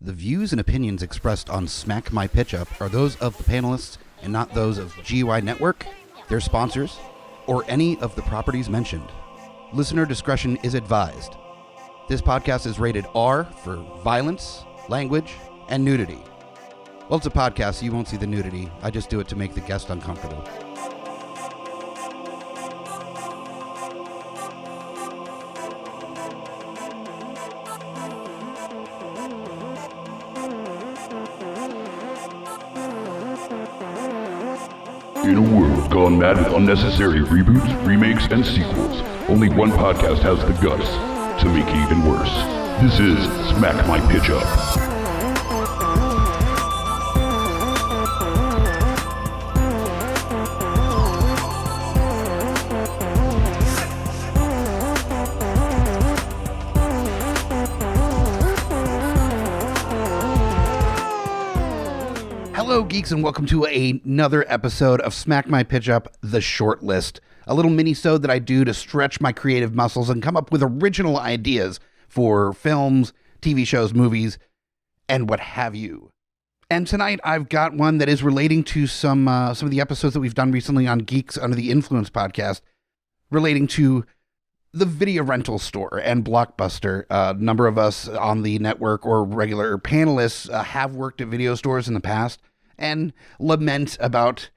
The views and opinions expressed on Smack My Pitch Up are those of the panelists and not those of GUI Network, their sponsors, or any of the properties mentioned. Listener discretion is advised. This podcast is rated R for violence, language, and nudity. Well, it's a podcast, so you won't see the nudity. I just do it to make the guest uncomfortable. In a world gone mad with unnecessary reboots, remakes, and sequels, only one podcast has the guts to make it even worse. This is Smack My Pitch Up. Hello, geeks, and welcome to another episode of Smack My Pitch Up, the short list. A little mini-sode that I do to stretch my creative muscles and come up with original ideas for films, TV shows, movies, and what have you. And tonight I've got one that is relating to some of the episodes that we've done recently on Geeks Under the Influence podcast, relating to the video rental store and Blockbuster. A number of us on the network or regular panelists have worked at video stores in the past and lament about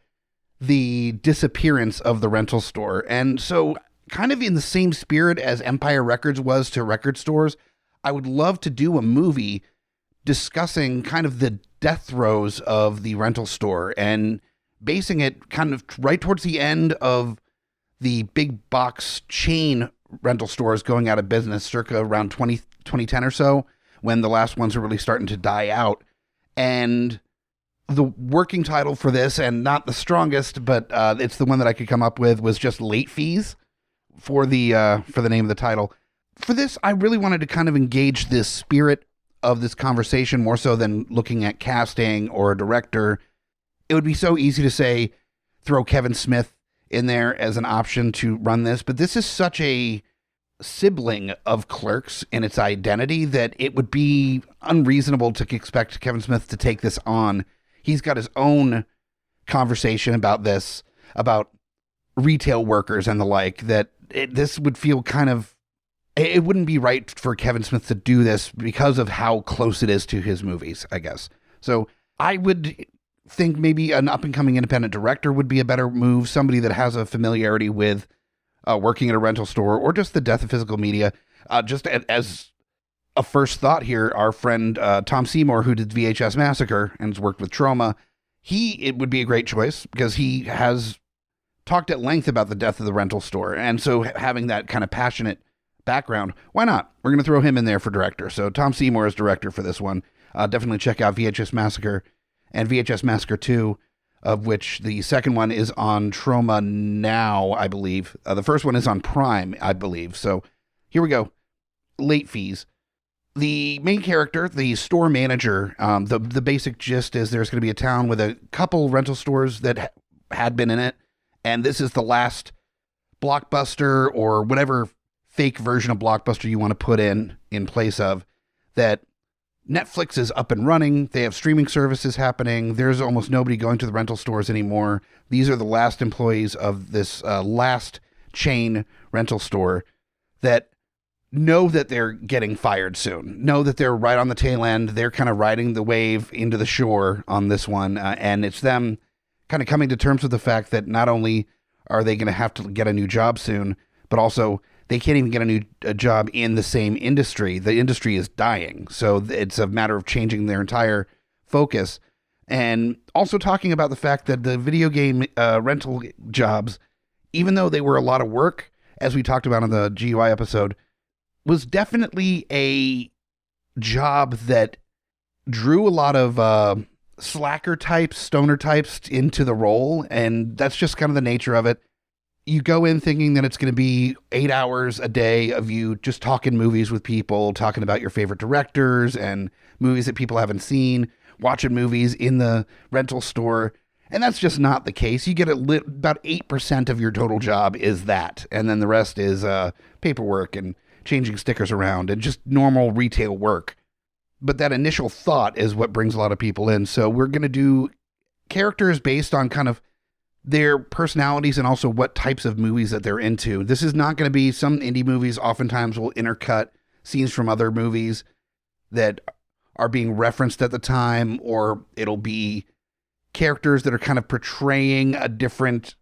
the disappearance of the rental store. And so, kind of in the same spirit as Empire Records was to record stores, I would love to do a movie discussing kind of the death throes of the rental store and basing it kind of right towards the end of the big box chain rental stores going out of business circa around 2010 or so, when the last ones are really starting to die out. And the working title for this, and not the strongest, but it's the one that I could come up with, was just late fees for the name of the title. For this, I really wanted to kind of engage the spirit of this conversation more so than looking at casting or a director. It would be so easy to say, throw Kevin Smith in there as an option to run this, but this is such a sibling of Clerks in its identity that it would be unreasonable to expect Kevin Smith to take this on. He's got his own conversation about this, about retail workers and the like, that this would feel kind of, it wouldn't be right for Kevin Smith to do this because of how close it is to his movies, I guess. So I would think maybe an up-and-coming independent director would be a better move, somebody that has a familiarity with working at a rental store or just the death of physical media. Just as a first thought here, our friend Tom Seymour, who did VHS Massacre and has worked with Trauma, it would be a great choice because he has talked at length about the death of the rental store. And so having that kind of passionate background, why not? We're going to throw him in there for director. So Tom Seymour is director for this one. Definitely check out VHS Massacre and VHS Massacre 2, of which the second one is on Trauma now, I believe. The first one is on Prime, I believe. So here we go. Late fees. The main character, the store manager, the basic gist is there's going to be a town with a couple rental stores that had been in it, and this is the last Blockbuster or whatever fake version of Blockbuster you want to put in place of that. Netflix is up and running. They have streaming services happening. There's almost nobody going to the rental stores anymore. These are the last employees of this last chain rental store that know that they're getting fired soon, know that they're right on the tail end. They're kind of riding the wave into the shore on this one. And it's them kind of coming to terms with the fact that not only are they going to have to get a new job soon, but also they can't even get a job in the same industry. The industry is dying. So it's a matter of changing their entire focus. And also talking about the fact that the video game rental jobs, even though they were a lot of work, as we talked about on the GUI episode, was definitely a job that drew a lot of slacker types, stoner types into the role. And that's just kind of the nature of it. You go in thinking that it's going to be 8 hours a day of you just talking movies with people, talking about your favorite directors and movies that people haven't seen, watching movies in the rental store. And that's just not the case. You get about 8% of your total job is that. And then the rest is paperwork and changing stickers around and just normal retail work. But that initial thought is what brings a lot of people in. So we're going to do characters based on kind of their personalities and also what types of movies that they're into. This is not going to be, some indie movies oftentimes will intercut scenes from other movies that are being referenced at the time, or it'll be characters that are kind of portraying a different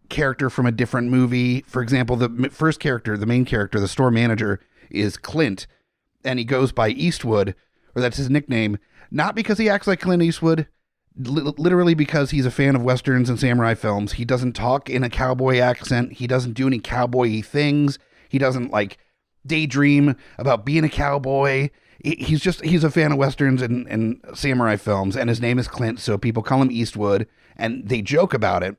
character from a different movie. For example, the first character, the main character, the store manager, is Clint, and he goes by Eastwood, or that's his nickname, not because he acts like Clint Eastwood, literally because he's a fan of Westerns and samurai films. He doesn't talk in a cowboy accent. He doesn't do any cowboy-y things. He doesn't like daydream about being a cowboy. He's a fan of Westerns and samurai films, and his name is Clint, so people call him Eastwood, and they joke about it.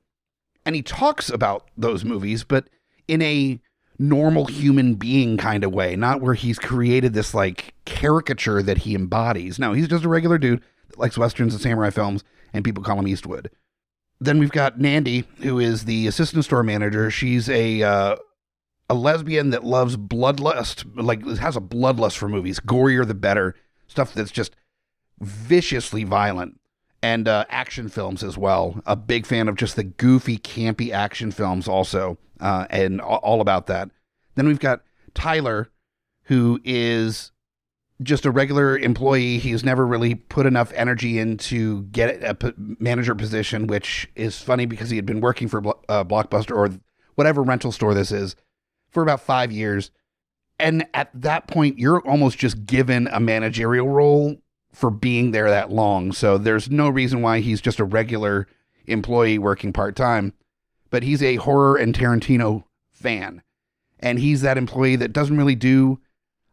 And he talks about those movies, but in a normal human being kind of way, not where he's created this like caricature that he embodies. No, he's just a regular dude that likes Westerns and samurai films, and people call him Eastwood. Then we've got Nandy, who is the assistant store manager. She's a lesbian that loves bloodlust, like has a bloodlust for movies, gorier the better, stuff that's just viciously violent, and action films as well. A big fan of just the goofy, campy action films also, and all about that. Then we've got Tyler, who is just a regular employee. He's never really put enough energy into get a manager position, which is funny because he had been working for Blockbuster or whatever rental store this is for about 5 years. And at that point, you're almost just given a managerial role for being there that long. So there's no reason why he's just a regular employee working part-time. But he's a horror and Tarantino fan. And he's that employee that doesn't really do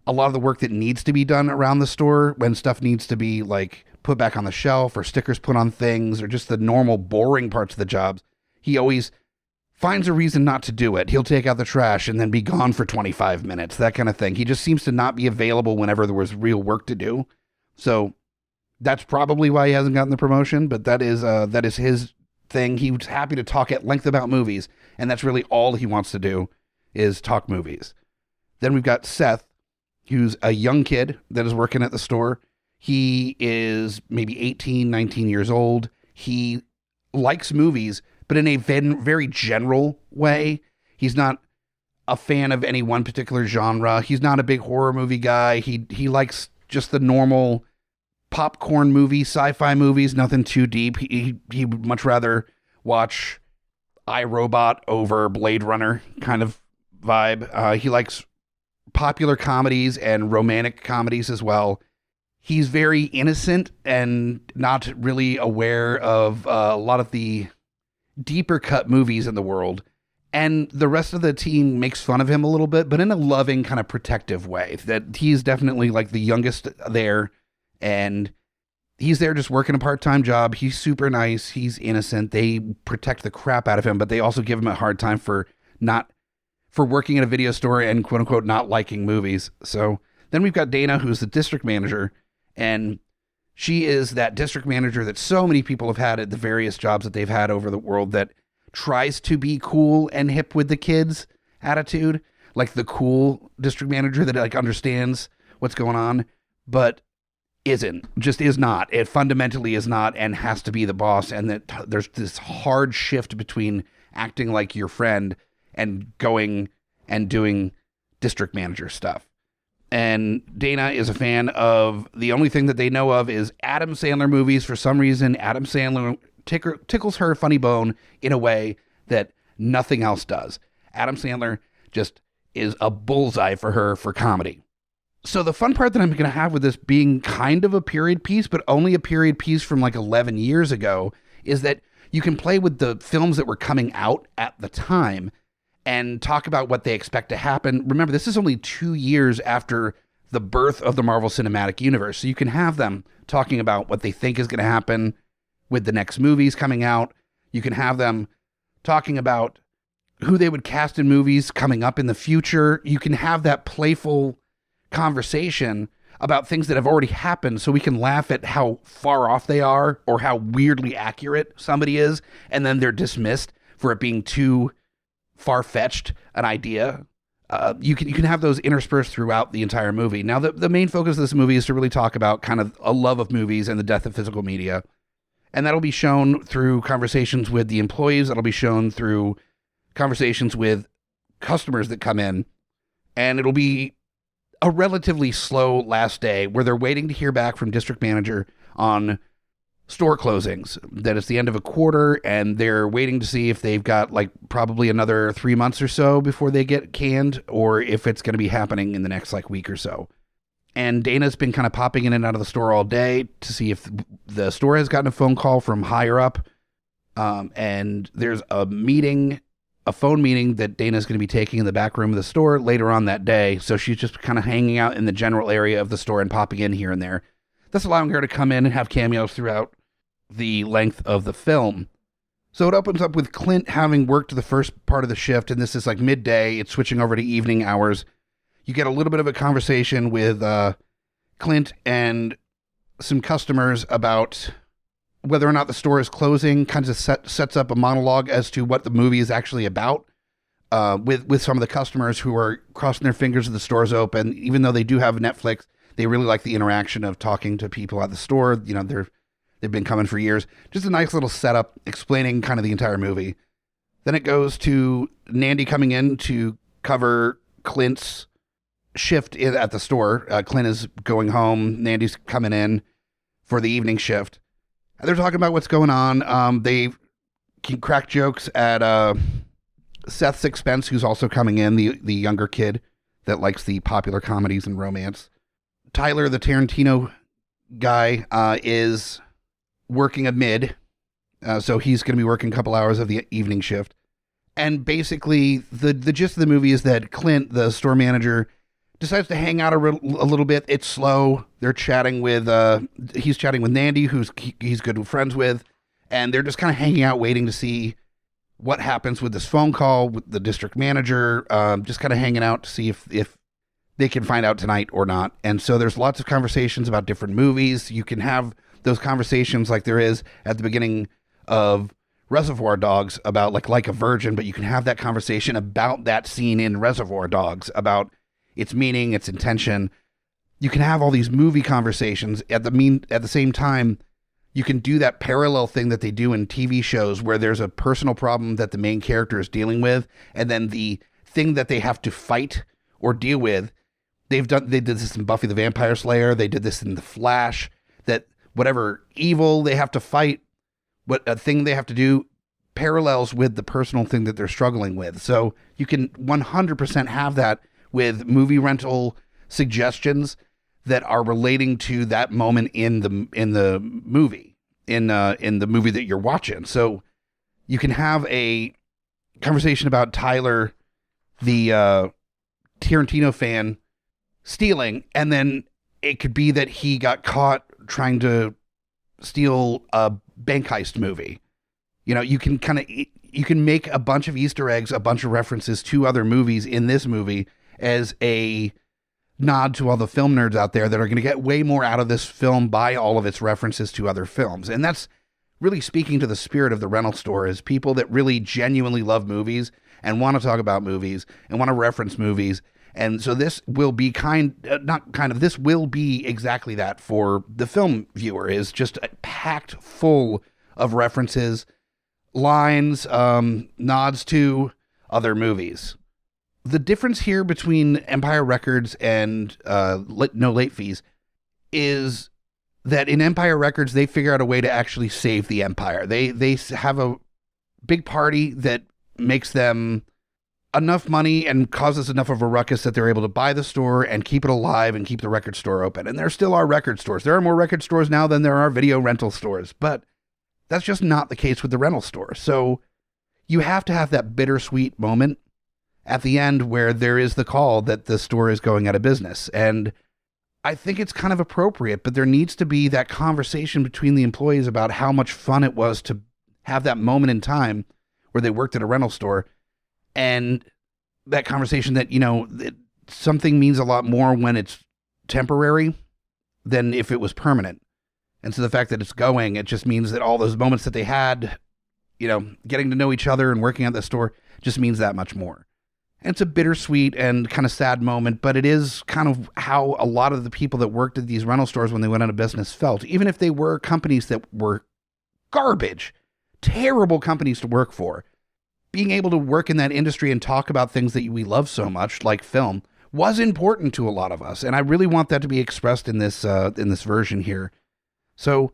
a lot of the work that needs to be done around the store when stuff needs to be like put back on the shelf or stickers put on things or just the normal boring parts of the jobs. He always finds a reason not to do it. He'll take out the trash and then be gone for 25 minutes, that kind of thing. He just seems to not be available whenever there was real work to do. So that's probably why he hasn't gotten the promotion, but that is his thing. He was happy to talk at length about movies, and that's really all he wants to do is talk movies. Then we've got Seth, who's a young kid that is working at the store. He is maybe 18, 19 years old. He likes movies, but in a very general way. He's not a fan of any one particular genre. He's not a big horror movie guy. He likes just the normal popcorn movie, sci-fi movies, nothing too deep. He would much rather watch iRobot over Blade Runner kind of vibe. He likes popular comedies and romantic comedies as well. He's very innocent and not really aware of a lot of the deeper cut movies in the world. And the rest of the team makes fun of him a little bit, but in a loving, kind of protective way. That he's definitely like the youngest there, and he's there just working a part-time job. He's super nice. He's innocent. They protect the crap out of him, but they also give him a hard time for working at a video store and quote unquote not liking movies. So then we've got Dana, who's the district manager, and she is that district manager that so many people have had at the various jobs that they've had over the world that tries to be cool and hip with the kids attitude, like the cool district manager that like understands what's going on, but is not. It fundamentally is not and has to be the boss. And that there's this hard shift between acting like your friend and going and doing district manager stuff. And Dana is a fan of, the only thing that they know of is Adam Sandler movies. For some reason, Adam Sandler tickles her funny bone in a way that nothing else does. Adam Sandler just is a bullseye for her for comedy. So the fun part that I'm going to have with this being kind of a period piece, but only a period piece from like 11 years ago, is that you can play with the films that were coming out at the time and talk about what they expect to happen. Remember, this is only 2 years after the birth of the Marvel Cinematic Universe. So you can have them talking about what they think is going to happen with the next movies coming out. You can have them talking about who they would cast in movies coming up in the future. You can have that playful conversation about things that have already happened so we can laugh at how far off they are or how weirdly accurate somebody is, and then they're dismissed for it being too far-fetched an idea you can have those interspersed throughout the entire movie. Now, the main focus of this movie is to really talk about kind of a love of movies and the death of physical media. And that'll be shown through conversations with the employees. That'll be shown through conversations with customers that come in. And it'll be a relatively slow last day where they're waiting to hear back from district manager on store closings. That it's the end of a quarter and they're waiting to see if they've got like probably another 3 months or so before they get canned, or if it's going to be happening in the next like week or so. And Dana's been kind of popping in and out of the store all day to see if the store has gotten a phone call from higher up. And there's a phone meeting that Dana's going to be taking in the back room of the store later on that day. So she's just kind of hanging out in the general area of the store and popping in here and there. That's allowing her to come in and have cameos throughout the length of the film. So it opens up with Clint having worked the first part of the shift, and this is like midday. It's switching over to evening hours. You get a little bit of a conversation with Clint and some customers about whether or not the store is closing. Kind of sets up a monologue as to what the movie is actually about, with some of the customers who are crossing their fingers that the store's open. Even though they do have Netflix, they really like the interaction of talking to people at the store. You know, they've been coming for years. Just a nice little setup explaining kind of the entire movie. Then it goes to Nandy coming in to cover Clint's shift at the store. Clint is going home. Nandy's coming in for the evening shift. And they're talking about what's going on. They can crack jokes at Seth's expense, who's also coming in, the younger kid that likes the popular comedies and romance. Tyler, the Tarantino guy, is working a mid. So he's going to be working a couple hours of the evening shift. And basically, the gist of the movie is that Clint, the store manager, decides to hang out a little bit. It's slow. They're chatting with, he's chatting with Nandy, he's good friends with, and they're just kind of hanging out waiting to see what happens with this phone call with the district manager, just kind of hanging out to see if they can find out tonight or not. And so there's lots of conversations about different movies. You can have those conversations like there is at the beginning of Reservoir Dogs about like a virgin, but you can have that conversation about that scene in Reservoir Dogs, about its meaning, its intention. You can have all these movie conversations at the same time. You can do that parallel thing that they do in TV shows where there's a personal problem that the main character is dealing with, and then the thing that they have to fight or deal with. They did this in Buffy the Vampire Slayer. They did this in The Flash, that whatever evil they have to fight, what a thing they have to do parallels with the personal thing that they're struggling with. So you can 100% have that with movie rental suggestions that are relating to that moment in the movie, in the movie that you're watching. So you can have a conversation about Tyler, the Tarantino fan, stealing, and then it could be that he got caught trying to steal a bank heist movie. You know, you can make a bunch of Easter eggs, a bunch of references to other movies in this movie as a nod to all the film nerds out there that are going to get way more out of this film by all of its references to other films. And that's really speaking to the spirit of the rental store, is people that really genuinely love movies and want to talk about movies and want to reference movies. And so this will be this will be exactly that for the film viewer, is just packed full of references, lines, nods to other movies. The difference here between Empire Records and No Late Fees is that in Empire Records, they figure out a way to actually save the Empire. They have a big party that makes them enough money and causes enough of a ruckus that they're able to buy the store and keep it alive and keep the record store open. And there still are record stores. There are more record stores now than there are video rental stores, but that's just not the case with the rental store. So you have to have that bittersweet moment at the end where there is the call that the store is going out of business. And I think it's kind of appropriate, but there needs to be that conversation between the employees about how much fun it was to have that moment in time where they worked at a rental store, and that conversation that, you know, something means a lot more when it's temporary than if it was permanent. And so the fact that it's going, it just means that all those moments that they had, you know, getting to know each other and working at the store just means that much more. And it's a bittersweet and kind of sad moment, but it is kind of how a lot of the people that worked at these rental stores when they went out of business felt, even if they were companies that were garbage, terrible companies to work for. Being able to work in that industry and talk about things that we love so much, like film, was important to a lot of us. And I really want that to be expressed in this version here. So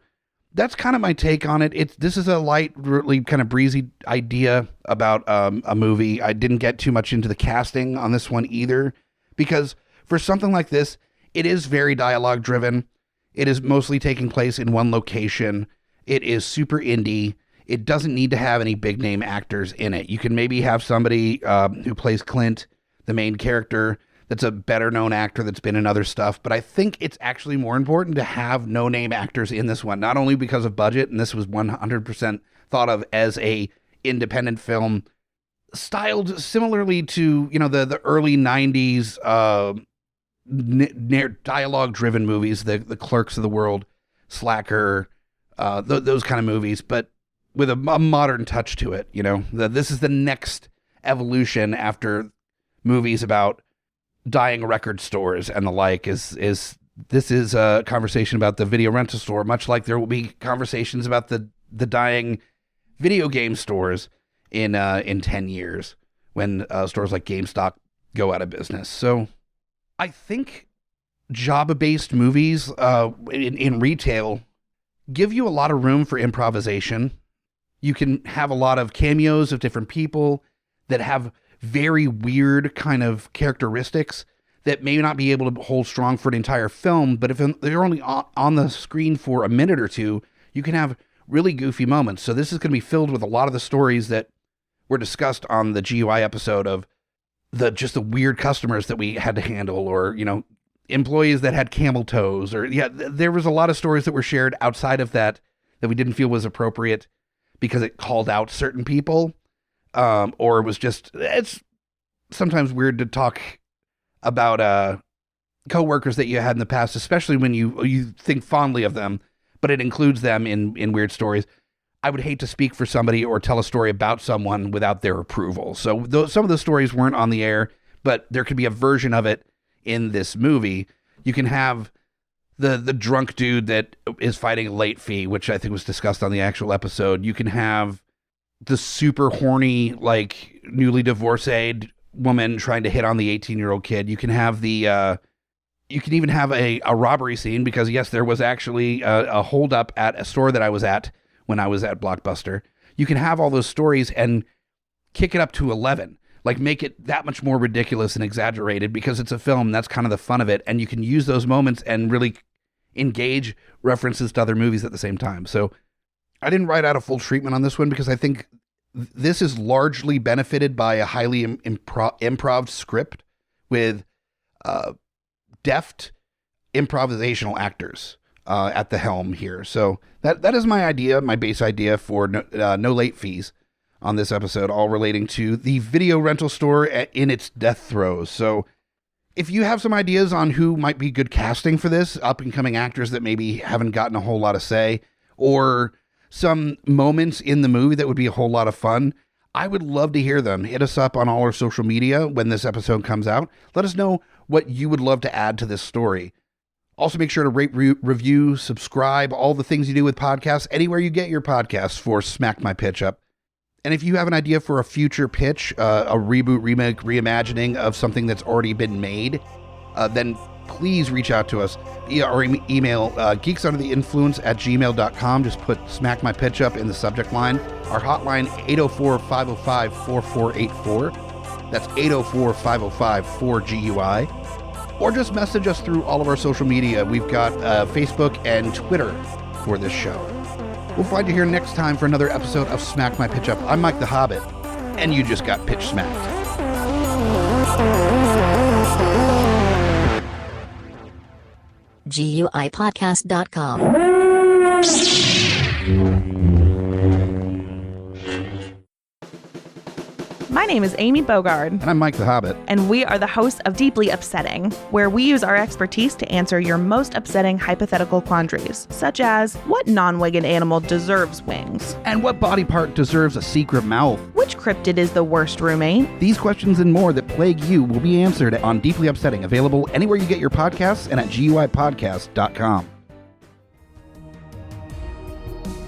that's kind of my take on it. This is a light, really kind of breezy idea about a movie. I didn't get too much into the casting on this one either, because for something like this, it is very dialogue driven. It is mostly taking place in one location. It is super indie. It doesn't need to have any big name actors in it. You can maybe have somebody who plays Clint, the main character, that's a better known actor that's been in other stuff. But I think it's actually more important to have no name actors in this one, not only because of budget, and this was 100% thought of as a independent film styled similarly to, the early 90s dialogue driven movies, the Clerks of the world, Slacker, those kind of movies, but with a modern touch to it. This is the next evolution after movies about dying record stores and the like. This is a conversation about the video rental store, much like there will be conversations about the dying video game stores in 10 years when stores like GameStop go out of business. So I think Java-based movies in retail give you a lot of room for improvisation. You can have a lot of cameos of different people that have very weird kind of characteristics that may not be able to hold strong for an entire film, but if they're only on the screen for a minute or two, you can have really goofy moments. So this is going to be filled with a lot of the stories that were discussed on the GUI episode of the weird customers that we had to handle, or, employees that had camel toes, or there was a lot of stories that were shared outside of that we didn't feel was appropriate because it called out certain people. Or it was it's sometimes weird to talk about coworkers that you had in the past, especially when you think fondly of them, but it includes them in weird stories. I would hate to speak for somebody or tell a story about someone without their approval. So some of the stories weren't on the air, but there could be a version of it in this movie. You can have the drunk dude that is fighting a late fee, which I think was discussed on the actual episode. You can have the super horny, like, newly divorced woman trying to hit on the 18-year-old kid. You can have you can even have a robbery scene, because yes, there was actually a holdup at a store that I was at when I was at Blockbuster. You can have all those stories and kick it up to 11, like make it that much more ridiculous and exaggerated, because it's a film. That's kind of the fun of it. And you can use those moments and really engage references to other movies at the same time. So I didn't write out a full treatment on this one because I think this is largely benefited by a highly improv script with deft improvisational actors at the helm here. So that is my idea, my base idea for no late fees on this episode, all relating to the video rental store in its death throes. So if you have some ideas on who might be good casting for this, up-and-coming actors that maybe haven't gotten a whole lot of say, or some moments in the movie that would be a whole lot of fun, I would love to hear them. Hit us up on all our social media when this episode comes out. Let us know what you would love to add to this story. Also, make sure to rate, review, subscribe, all the things you do with podcasts, anywhere you get your podcasts, for Smack My Pitch Up. And if you have an idea for a future pitch, a reboot, remake, reimagining of something that's already been made, then please reach out to us via our email, geeksundertheinfluence@gmail.com. Just put Smack My Pitch Up in the subject line. Our hotline, 804-505-4484. That's 804-505-4GUI. Or just message us through all of our social media. We've got Facebook and Twitter for this show. We'll find you here next time for another episode of Smack My Pitch Up. I'm Mike the Hobbit, and you just got pitch smacked. GUIPodcast.com. My name is Amy Bogard. And I'm Mike the Hobbit. And we are the hosts of Deeply Upsetting, where we use our expertise to answer your most upsetting hypothetical quandaries, such as, what non-winged animal deserves wings? And what body part deserves a secret mouth? Which cryptid is the worst roommate? These questions and more that plague you will be answered on Deeply Upsetting, available anywhere you get your podcasts and at GUIPodcast.com.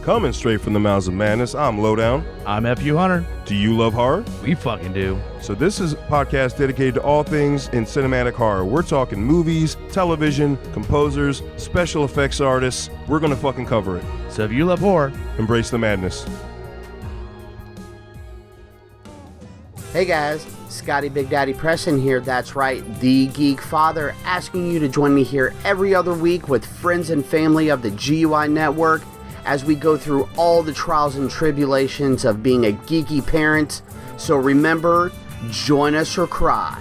Coming straight from the mouths of madness, I'm Lowdown. I'm FU Hunter. Do you love horror? We fucking do. So this is a podcast dedicated to all things in cinematic horror. We're talking movies, television, composers, special effects artists. We're gonna fucking cover it. So if you love horror, embrace the madness. Hey guys, Scotty Big Daddy Preston here. That's right, the Geek Father, asking you to join me here every other week with friends and family of the GUI Network as we go through all the trials and tribulations of being a geeky parent. So remember, join us or cry.